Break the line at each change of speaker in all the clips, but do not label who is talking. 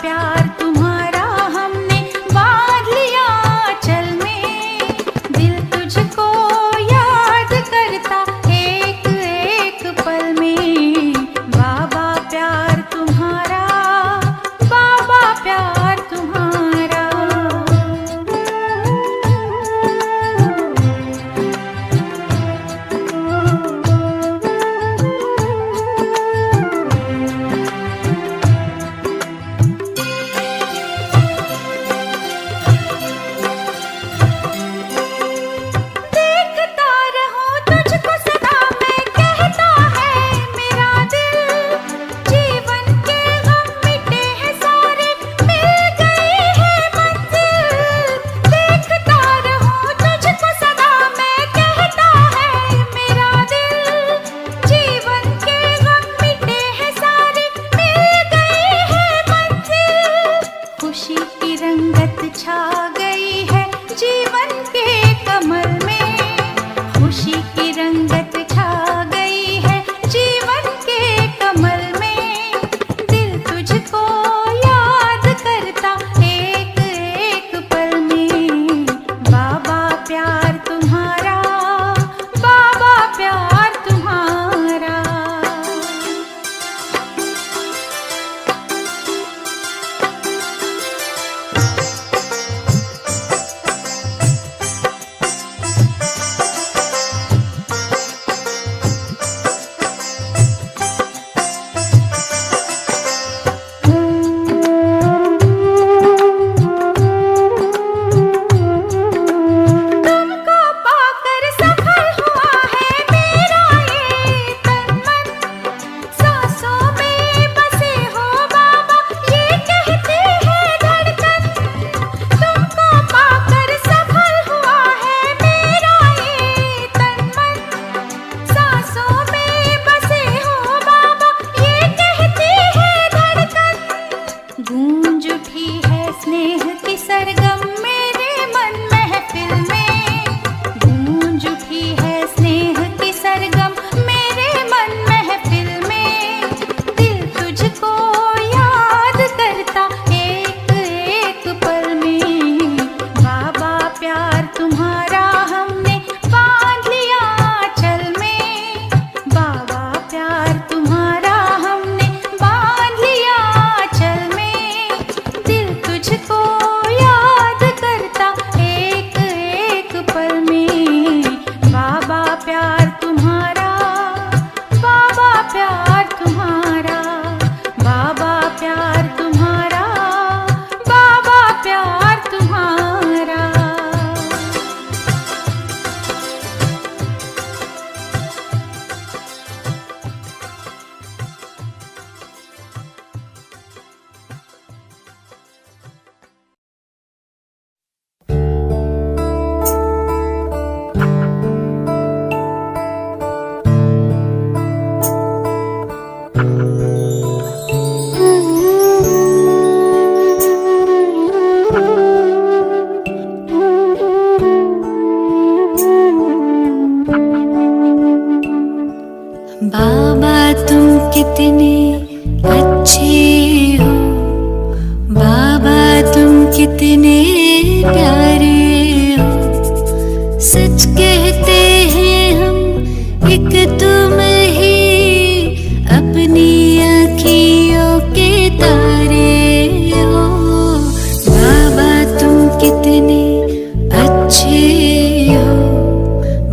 प्यार तुम्हारा हमने बांध लिया आंचल में। दिल तुझको याद करता एक एक पल में। बाबा प्यार तुम्हारा, बाबा प्यार तुम्हारा। देखता रहूं तुझको सदा मैं, कहता है मेरा दिल। जीवन के गम मिटे हैं सारे, मिल गई है मंजिल। देखता रहूं तुझको सदा मैं, कहता है मेरा दिल। जीवन के गम मिटे हैं सारे, मिल गई है मंजिल। खुशी की रंगत छा गई है जीवन के कमल में। खुशी की रंगत छा गई है जीवन के कमल में। दिल तुझको याद करता एक एक पल में। बाबा प्यार तुम्हारा, बाबा प्यार तुम्हारा। तुमको पाकर सफल हुआ है मेरा ये तन मन। सांसों में बसे हो बाबा, ये कहती है धड़कन। तुमको पाकर सफल हुआ है मेरा ये तन मन। सांसों में बसे हो बाबा, ये कहती है धड़कन। गूंज उठी है स्नेह की सरगम मेरे मन महफिल में। गूंज उठी है स्नेह की सरगम मेरे मन महफिल में। दिल तुझको याद करता एक एक पल में। बाबा प्यार तुम्हारा हमने बांध लिया आंचल में। बाबा प्यार तुम्हारा हमने बांध लिया आंचल में। दिल तुझको याद करता एक एक पल में। बाबा प्यार तुम्हारा, बाबा प्यार तुम्हारा। बाबा प्यार तुम्हारा, बाबा प्यार तुम्हारा। बाबा तुम कितने अच्छे हो। बाबा तुम कितने प्यारे हो। सच कहते हैं हम एक तुम ही अपनी आँखियों के तारे हो। बाबा तुम कितने अच्छे हो।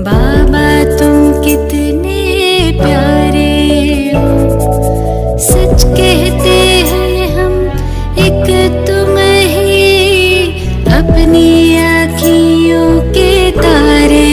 बाबा तुम कितने प्यारे हो। सच कहते हैं हम एक तुम ही अपनी आँखियों के तारे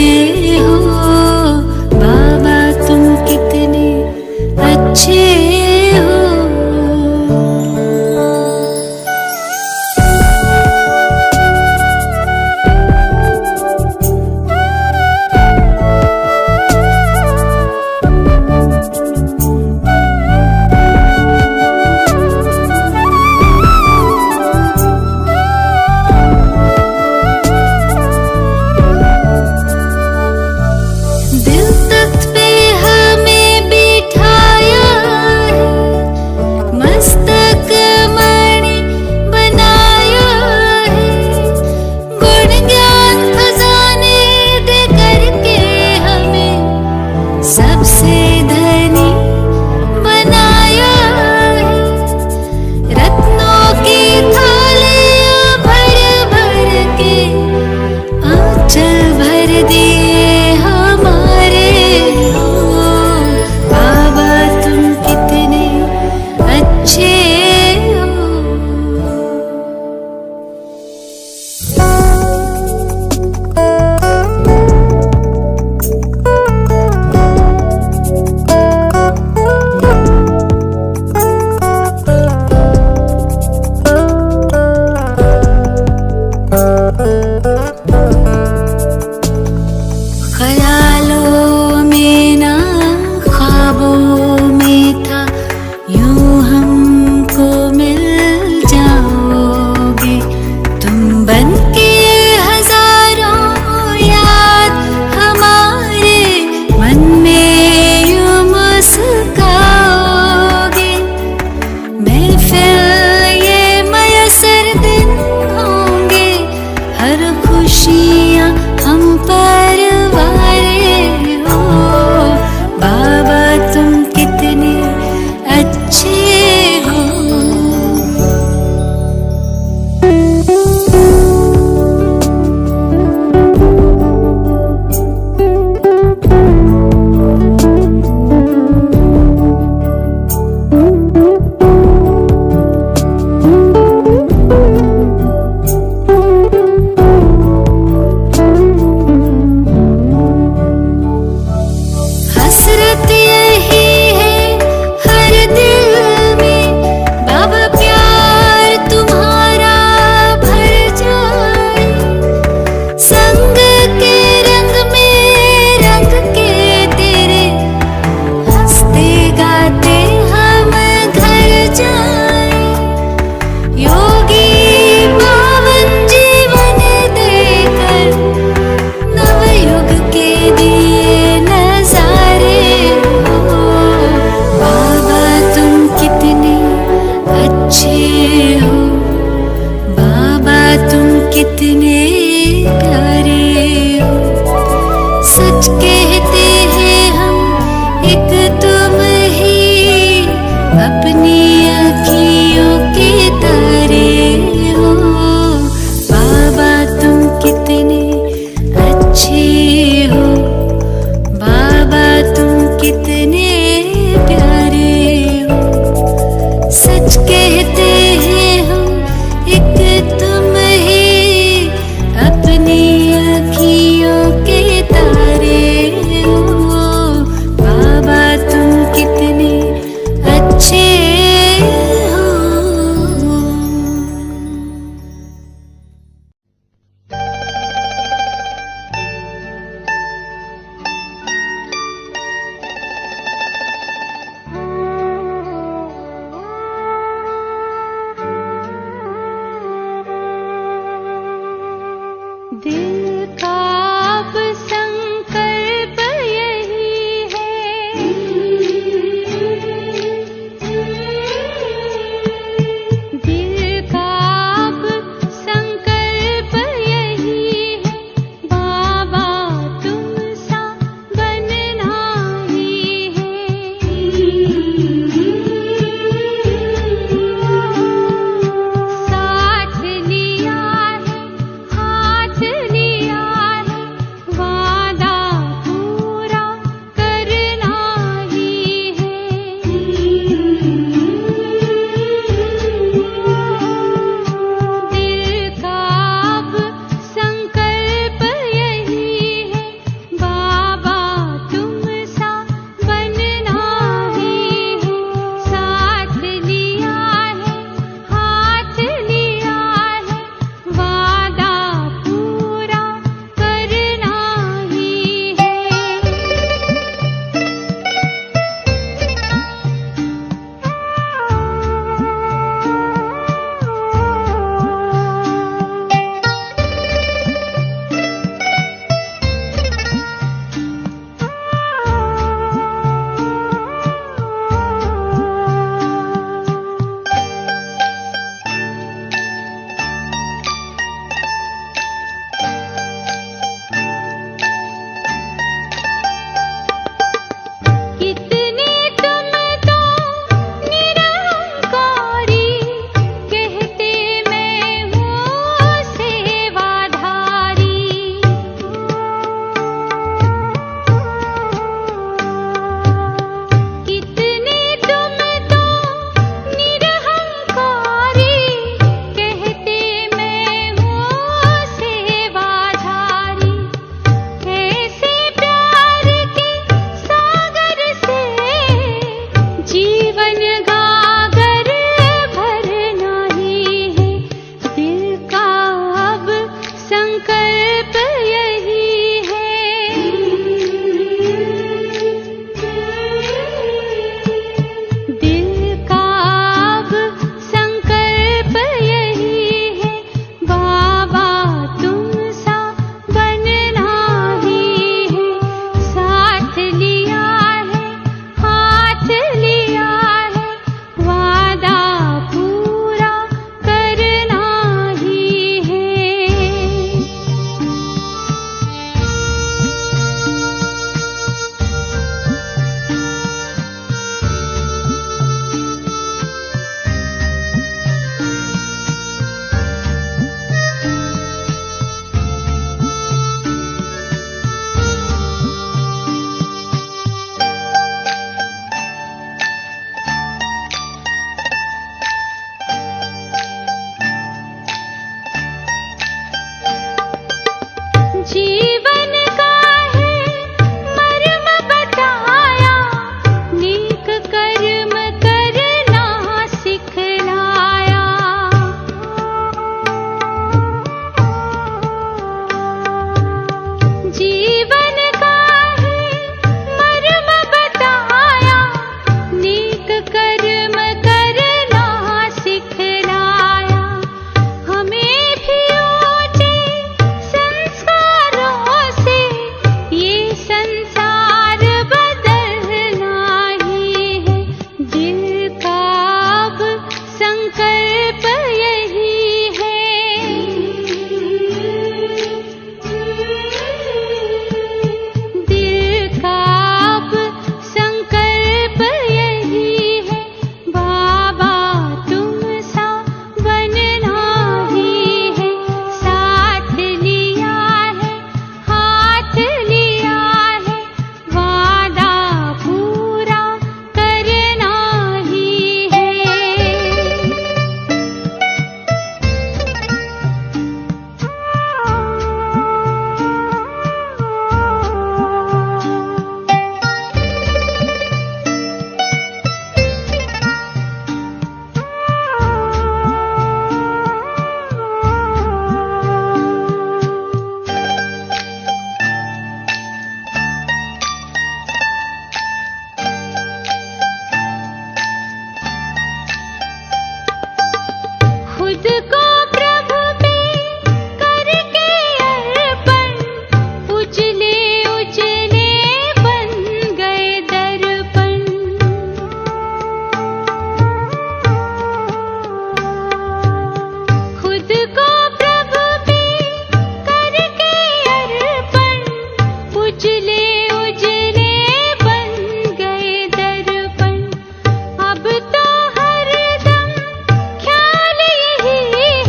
कितने प्यारे हो। सच कहते हैं हम एक तुम ही अपनी अखियों के तारे हो। बाबा तुम कितने अच्छे हो, बाबा तुम कितने प्यारे हो। सच कहते हैं हम एक तुम ही अपनी अखियों के तारे हो। बाबा तुम कितने अच्छे हो। दिल का अब संकल्प यही है, दिल का अब संकल्प यही है, बाबा तुम सा बनना ही है। साथ लिया है, हाथ लिया है, वादा पूरा करना ही है। दिल का अब संकल्प यही है, बाबा तुम सा बनना ही है। साथ लिया है, हाथ लिया है, वादा पूरा करना ही है। कितने तुम तो निरंकारी, कहते मैं हूँ सेवाधारी। कितने तुम तो निरहंकारी, कहते मैं हूँ सेवाधारी। ऐसे प्यार के सागर से जीवन गागर भरना ही है। दिल का अब संकल्प यही है। दिल का अब संकल्प यही है, बाबा तुम सा बनना ही है। साथ लिया है, हाथ लिया है, वादा पूरा करना ही है। जीवन का है मर्म बताया, नेक कर्म करना सिखलाया। जीवन का है मर्म बताया, नेक कर्म करना सिखलाया। हमें भी ऊंचे संस्कारों से ये संसार बदलना ही है। दिल का अब संकल्प यही है। खुद को प्रभु पे करके अर्पण, उजले उजले बन गए दर्पण। खुद को प्रभु पे करके अर्पण, उजले उजले बन गए दर्पण। अब तो हरदम ख्याल यही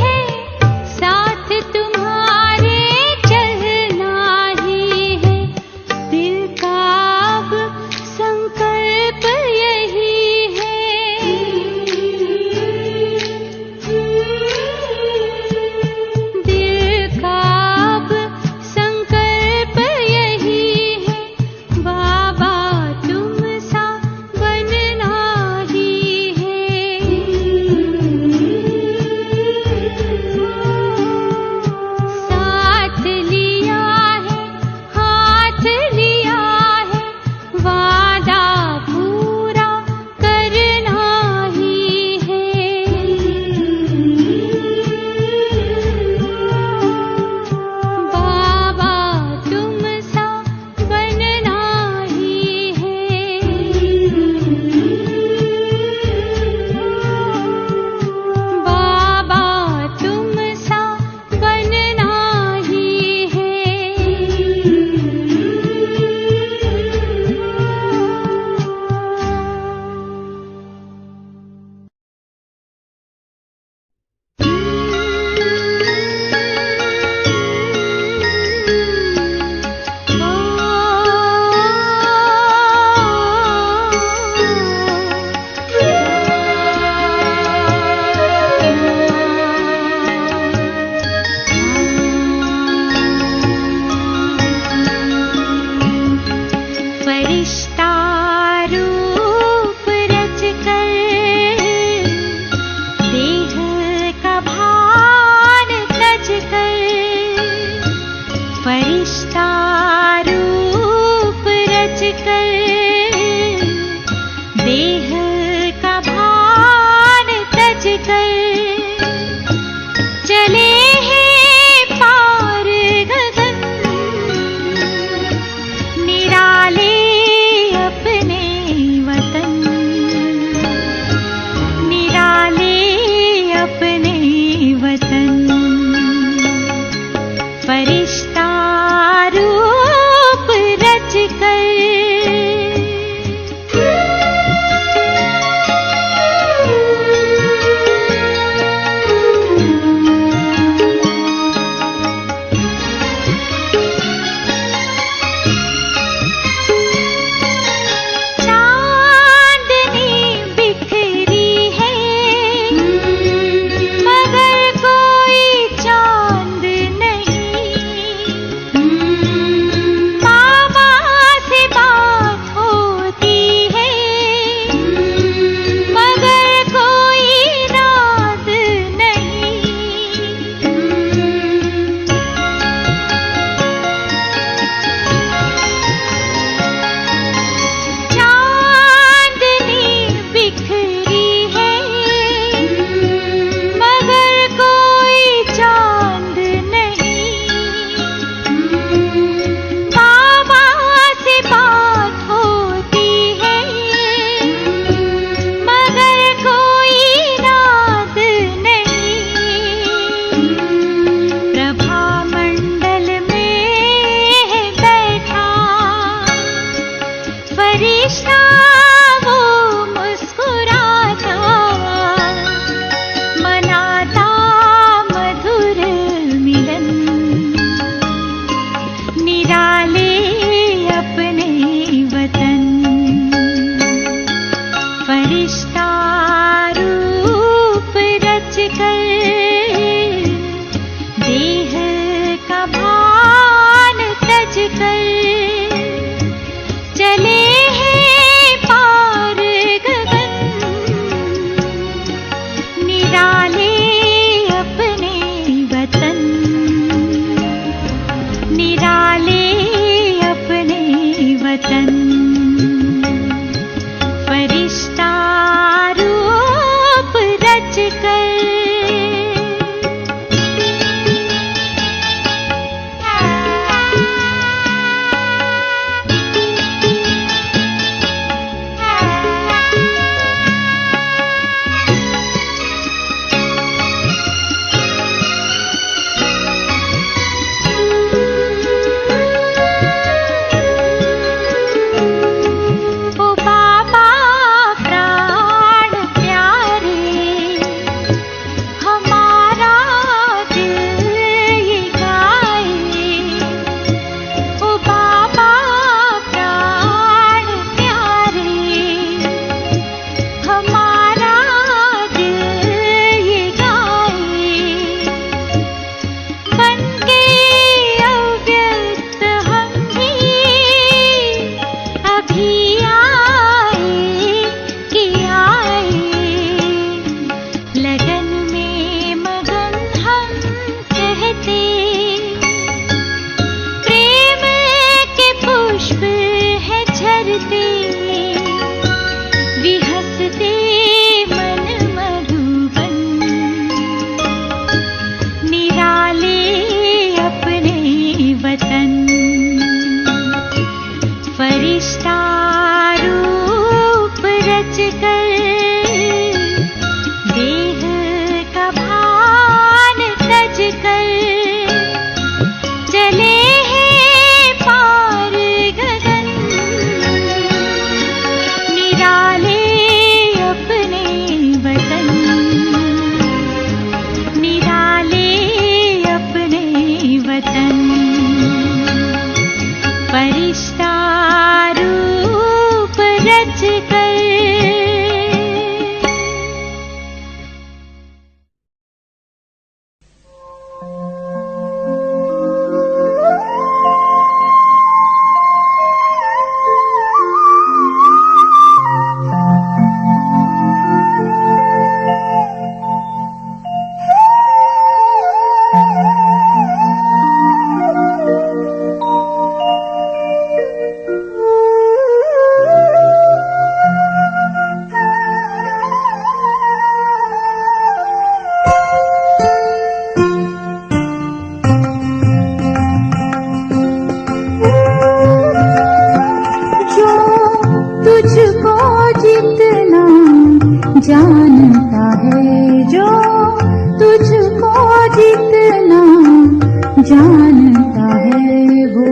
जानता है वो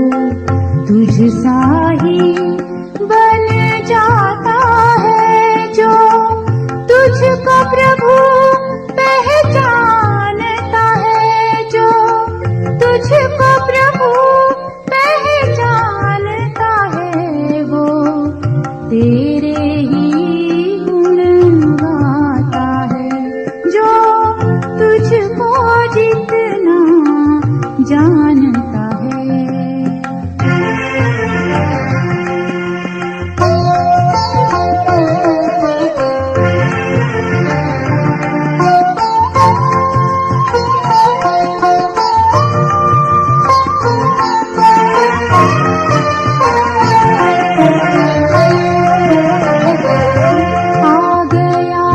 तुझ सा ही बन जाता है जो तुझको प्रभु पहचानता है, जो तुझको प्रभु पहचानता है वो तेरे ही गुण गाता है, जो तुझको जितना जानता है। आ गया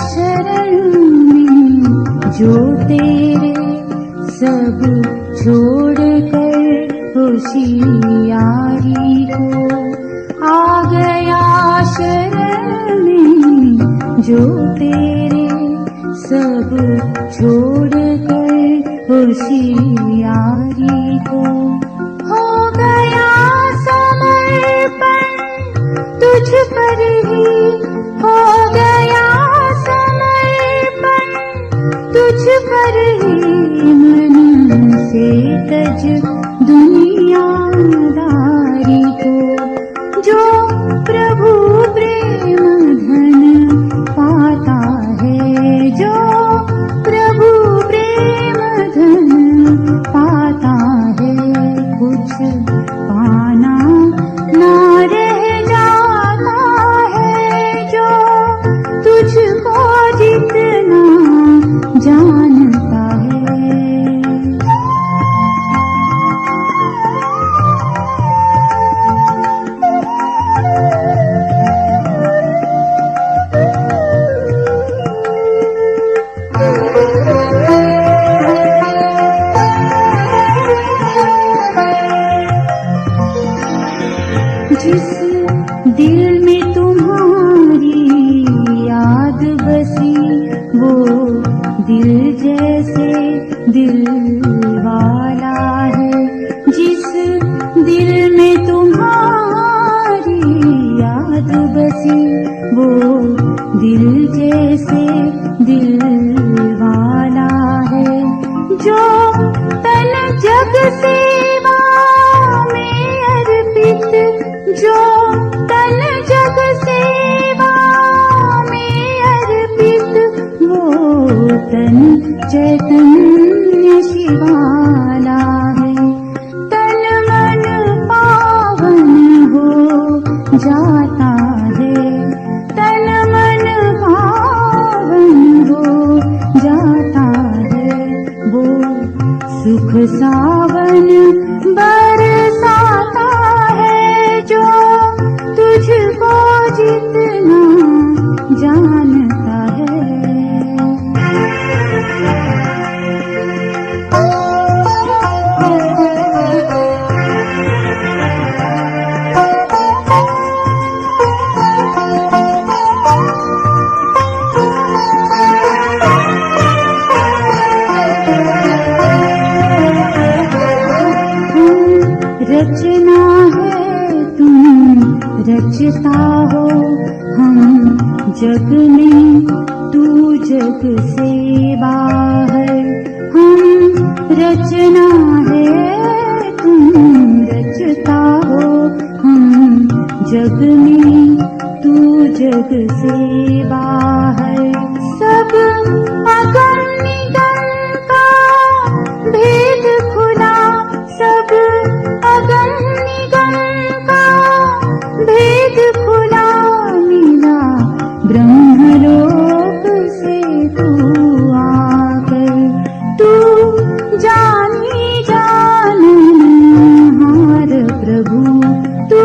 शरण में जो तेरे सब छोड़कर होशियारी को, आ गया शरण में जो तेरे सब छोड़कर होशियारी को, हो गया समर्पण तुझ पर ही, हो गया समर्पण तुझ पर ही, मन से तज दुनियादारी को, जो प्रभु प्रेम धन पाता है, जो प्रभु प्रेम धन पाता है, कुछ पाना ना रह जाता है, जो तुझको जितना जानता है। जिस दिल में तुम्हारी याद बसी वो दिल जैसे दिल वाला है, जिस दिल में तुम्हारी याद बसी वो दिल जैसे दिल वाला है, जो तन जग सेवा में अर्पित, जो तन जग सेवा में अर्पित, वो तन चैतन्य शिवाला है, तन मन पावन हो जाता है, तन मन पावन हो जाता है, वो सुख सावन बरसाता है, जो तुझको जितना जानता है। रचना है तुम रचता हो, हम जग में तू जग से बाहर, हम रचना है तुम रचता हो, हम जग में तू जग से बाहर, सब अगम निगम का भेद खुला, सब अगम निगम का भेद खुला मिला, ब्रह्मलोक से तू आकर, तू जानी जाननहार प्रभु, तू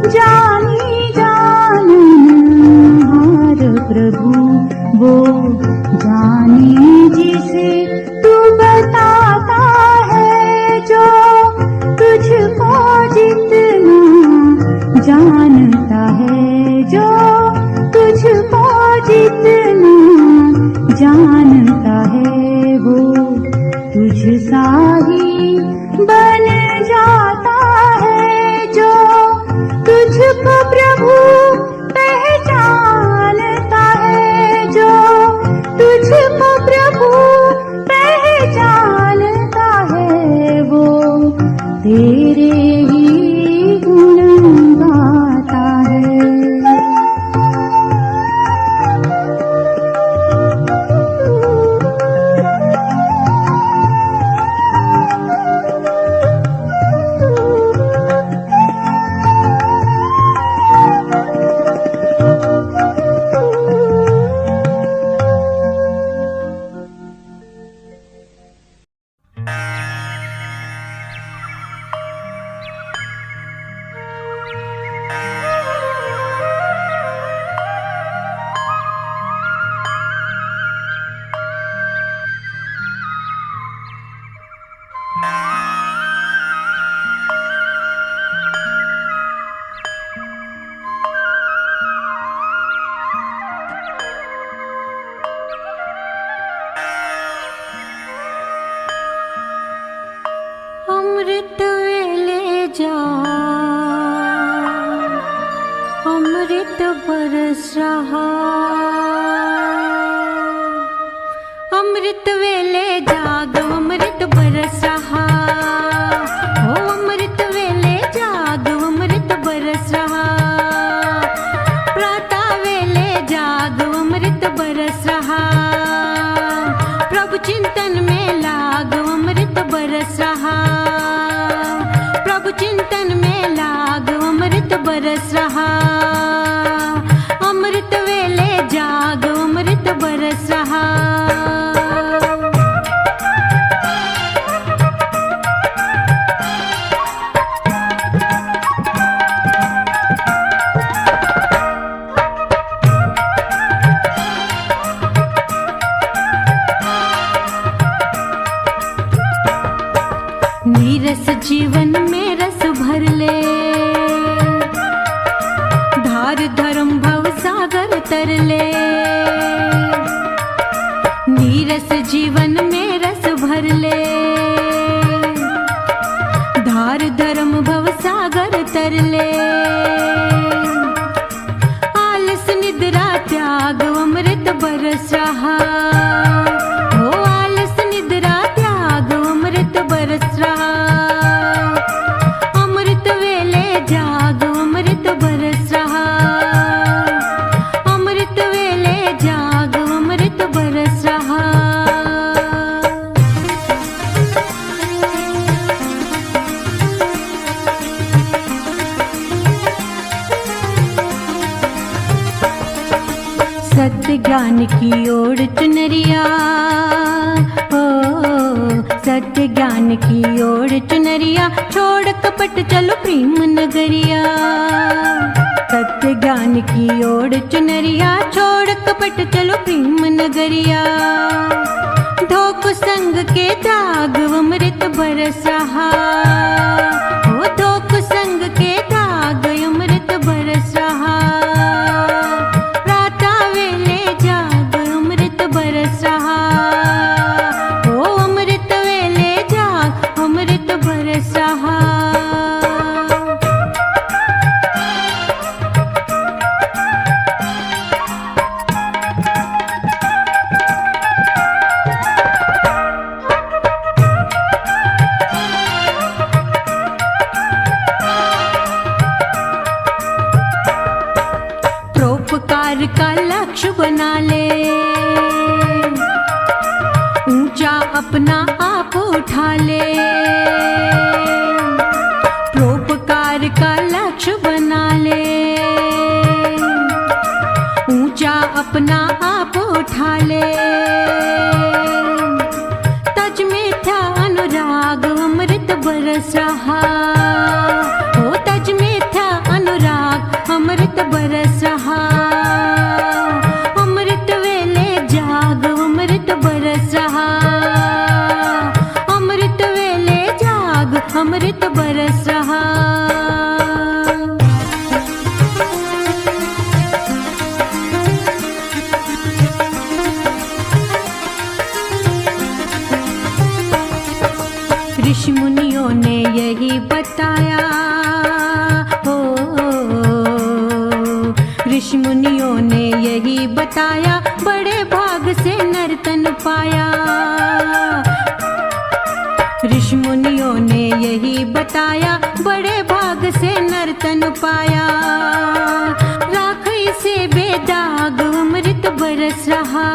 जानी जाननहार प्रभु, अमृत वेले जा अमृत बरस रहा, अमृत वेले जाग अमृत बरस रहा, ओ अमृत वेले जाग अमृत बरस रहा, प्रातः वेले जाग अमृत बरस रहा, प्रभु चिंतन में लाग अमृत बरस रहा, प्रभु चिंतन में लाग अमृत बरस रहा, अमृत वेले जाग अमृत बरस रहा। नीरस जीवन में रस भर ले, धार धर्म भव सागर तर ले, नीरस जीवन में रस भर ले, धार धर्म भव सागर तर ले, आलस निद्रा त्याग अमृत बरस रहा, हो आलस निद्रा त्याग अमृत बरस रहा, अमृत वेले जाग अमृत बरस रहा, अमृत वेले जाग अमृत बरस रहा। सत्य ज्ञान की ओर चुनरिया, ओ सत्य ज्ञान की ओर चुनरिया, छोड़ कपट चलो प्रेम नगरिया, सत्य ज्ञान की ओर चुनरिया, छोड़ कपट चलो प्रेम नगरिया, धोख संग के दाग अमृत बरस रहा, ओ धोख संग के दाग अमृत बरस रहा, प्रातः वेले जाग अमृत बरस रहा, ओ अमृत वेले जाग अमृत बरस रहा। परोपकार का लक्ष्य बना ले, ऊंचा अपना आप उठा ले, परोपकार का लक्ष्य बना ले, ऊंचा अपना आप उठा ले, तज मिथ्या अनुराग अमृत बरस रहा, ओ तज मिथ्या अनुराग अमृत बरस रहा, अमृत वेले जाग अमृत बरस रहा, अमृत वेले जाग अमृत बरस रहा। ऋषि मुनियों ने यही बताया, हो ऋषि मुनियों ने यही बताया, बड़े भाग से नर्तन पाया, ऋषि मुनियों ने यही बताया, बड़े भाग से नर्तन पाया, राख से बेदाग अमृत बरस रहा,